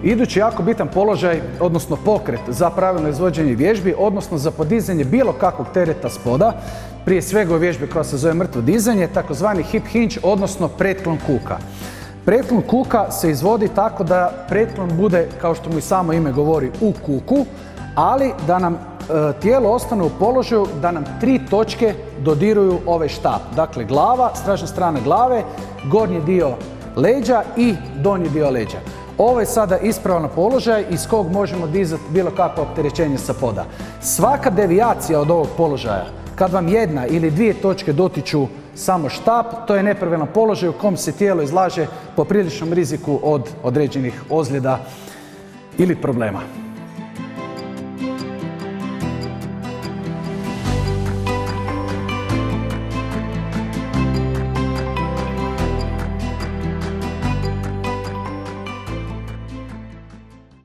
Idući jako bitan položaj, odnosno pokret za pravilno izvođenje vježbi, odnosno za podizanje bilo kakvog tereta s poda, prije svega u vježbi koja se zove mrtvo dizanje, takozvani hip hinge, odnosno pretklon kuka. Pretklon kuka se izvodi tako da pretklon bude, kao što mu i samo ime govori, u kuku, ali da nam tijelo ostane u položaju da nam 3 točke dodiruju ovaj štap. Dakle, glava, stražna strana glave, gornji dio leđa i donji dio leđa. Ovo je sada ispravan položaj iz kog možemo dizati bilo kakvo opterećenje sa poda. Svaka devijacija od ovog položaja, kad vam 1 ili 2 točke dotiču samo štap, to je nepravilan položaj u kom se tijelo izlaže popriličnom riziku od određenih ozljeda ili problema.